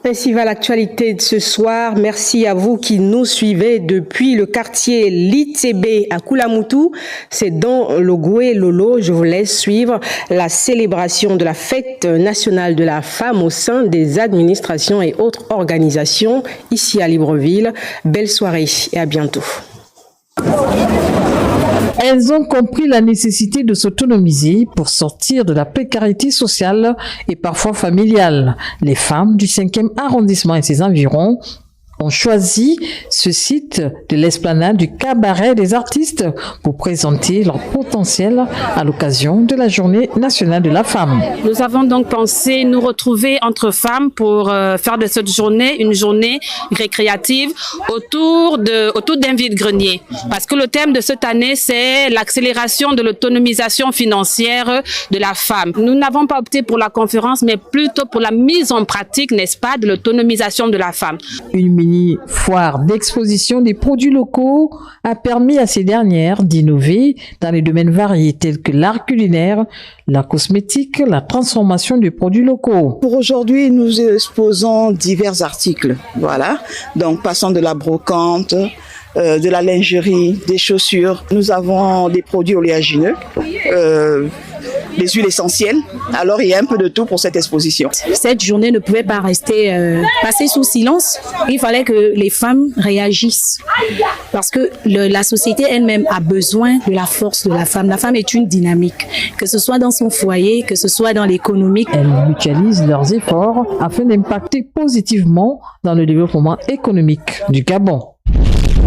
Ainsi va l'actualité de ce soir. Merci à vous qui nous suivez depuis le quartier Litsebe à Koulamoutou. C'est dans le Goué Lolo. Je vous laisse suivre la célébration de la fête nationale de la femme au sein des administrations et autres organisations ici à Libreville. Belle soirée et à bientôt. Elles ont compris la nécessité de s'autonomiser pour sortir de la précarité sociale et parfois familiale. Les femmes du 5e arrondissement et ses environs ont choisi ce site de l'esplanade du cabaret des artistes pour présenter leur potentiel à l'occasion de la Journée nationale de la femme. Nous avons donc pensé nous retrouver entre femmes pour faire de cette journée une journée récréative autour d'un vide-grenier. Parce que le thème de cette année, c'est l'accélération de l'autonomisation financière de la femme. Nous n'avons pas opté pour la conférence, mais plutôt pour la mise en pratique, n'est-ce pas, de l'autonomisation de la femme. Une foire d'exposition des produits locaux a permis à ces dernières d'innover dans les domaines variés tels que l'art culinaire, la cosmétique, la transformation des produits locaux. Pour aujourd'hui, nous exposons divers articles. Voilà. Donc, passons de la brocante, de la lingerie, des chaussures. Nous avons des produits oléagineux, des huiles essentielles. Alors, il y a un peu de tout pour cette exposition. Cette journée ne pouvait pas rester passée sous silence. Il fallait que les femmes réagissent. Parce que la société elle-même a besoin de la force de la femme. La femme est une dynamique, que ce soit dans son foyer, que ce soit dans l'économie. Elles mutualisent leurs efforts afin d'impacter positivement dans le développement économique du Gabon.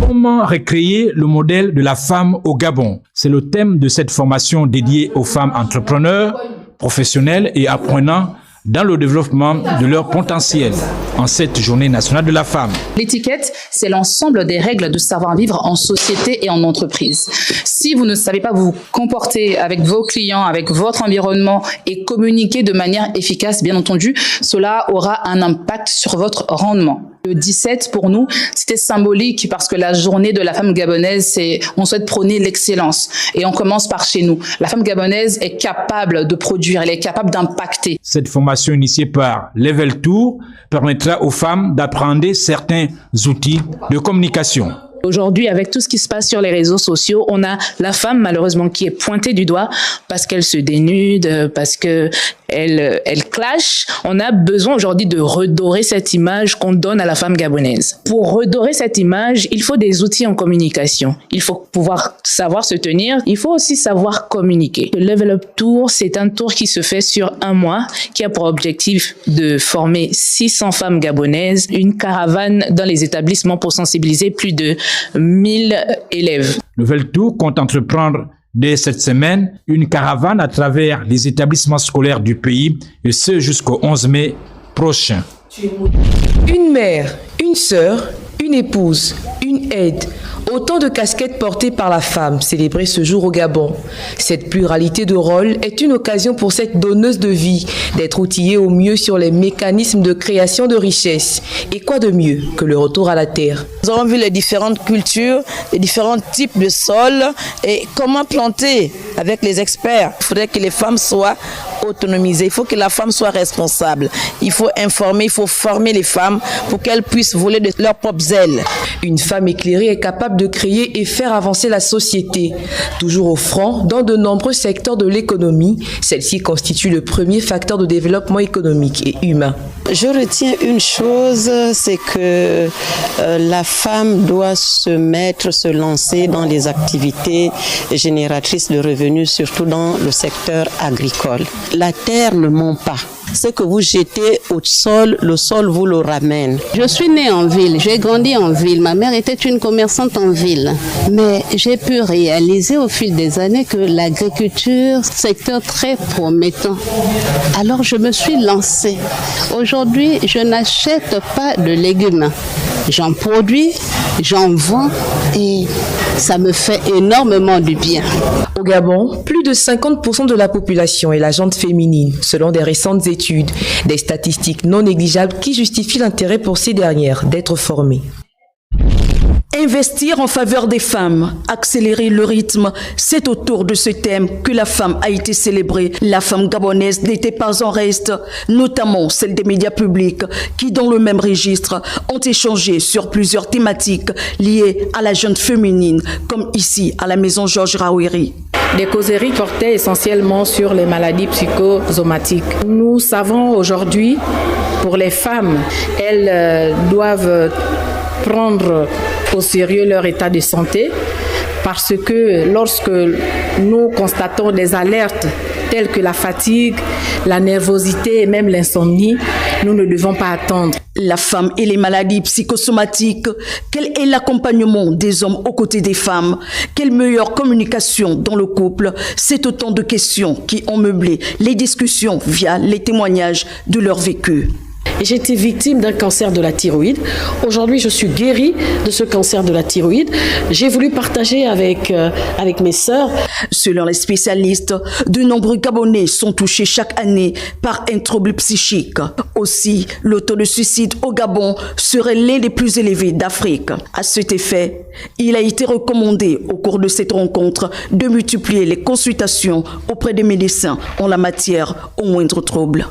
Comment recréer le modèle de la femme au Gabon? C'est le thème de cette formation dédiée aux femmes entrepreneurs, professionnelles et apprenant dans le développement de leur potentiel en cette journée nationale de la femme. L'étiquette, c'est l'ensemble des règles de savoir-vivre en société et en entreprise. Si vous ne savez pas vous comporter avec vos clients, avec votre environnement et communiquer de manière efficace, bien entendu, cela aura un impact sur votre rendement. Le 17, pour nous, c'était symbolique parce que la journée de la femme gabonaise, on souhaite prôner l'excellence. Et on commence par chez nous. La femme gabonaise est capable de produire, elle est capable d'impacter. Cette formation initiée par Level Tour permettra aux femmes d'apprendre certains outils de communication. Aujourd'hui, avec tout ce qui se passe sur les réseaux sociaux, on a la femme, malheureusement, qui est pointée du doigt parce qu'elle se dénude, parce que elle clash. On a besoin aujourd'hui de redorer cette image qu'on donne à la femme gabonaise. Pour redorer cette image, il faut des outils en communication. Il faut pouvoir savoir se tenir. Il faut aussi savoir communiquer. Le Level Up Tour, c'est un tour qui se fait sur un mois, qui a pour objectif de former 600 femmes gabonaises, une caravane dans les établissements pour sensibiliser plus de 1000 élèves. Level Tour compte entreprendre dès cette semaine une caravane à travers les établissements scolaires du pays et ce jusqu'au 11 mai prochain. Une mère, une sœur, une épouse, une aide. Autant de casquettes portées par la femme célébrées ce jour au Gabon. Cette pluralité de rôles est une occasion pour cette donneuse de vie d'être outillée au mieux sur les mécanismes de création de richesse. Et quoi de mieux que le retour à la terre? Nous avons vu les différentes cultures, les différents types de sols et comment planter avec les experts. Il faudrait que les femmes soient autonomisées, il faut que la femme soit responsable. Il faut informer, il faut former les femmes pour qu'elles puissent voler de leurs propres ailes. Une femme éclairée est capable de créer et faire avancer la société. Toujours au front, dans de nombreux secteurs de l'économie, celle-ci constitue le premier facteur de développement économique et humain. Je retiens une chose, c'est que la femme doit se lancer dans les activités génératrices de revenus, surtout dans le secteur agricole. La terre ne ment pas. Ce que vous jetez au sol, le sol vous le ramène. Je suis née en ville, j'ai grandi en ville. Ma mère était une commerçante en ville. Mais j'ai pu réaliser au fil des années que l'agriculture, secteur très promettant. Alors je me suis lancée. Aujourd'hui, je n'achète pas de légumes. J'en produis, j'en vends et ça me fait énormément du bien. Au Gabon, plus de 50% de la population est la gente féminine, selon des récentes études, des statistiques non négligeables qui justifient l'intérêt pour ces dernières d'être formées. Investir en faveur des femmes, accélérer le rythme, c'est autour de ce thème que la femme a été célébrée. La femme gabonaise n'était pas en reste, notamment celle des médias publics qui, dans le même registre, ont échangé sur plusieurs thématiques liées à la jeune féminine, comme ici à la maison Georges Rawiri. Les causeries portaient essentiellement sur les maladies psychosomatiques. Nous savons aujourd'hui, pour les femmes, elles doivent prendre au sérieux leur état de santé parce que lorsque nous constatons des alertes telles que la fatigue, la nervosité et même l'insomnie, nous ne devons pas attendre. La femme et les maladies psychosomatiques, quel est l'accompagnement des hommes aux côtés des femmes? Quelle meilleure communication dans le couple? C'est autant de questions qui ont meublé les discussions via les témoignages de leur vécu. J'ai été victime d'un cancer de la thyroïde. Aujourd'hui, je suis guérie de ce cancer de la thyroïde. J'ai voulu partager avec mes sœurs. Selon les spécialistes, de nombreux Gabonais sont touchés chaque année par un trouble psychique. Aussi, le taux de suicide au Gabon serait l'un des plus élevés d'Afrique. À cet effet, il a été recommandé au cours de cette rencontre de multiplier les consultations auprès des médecins en la matière au moindre trouble.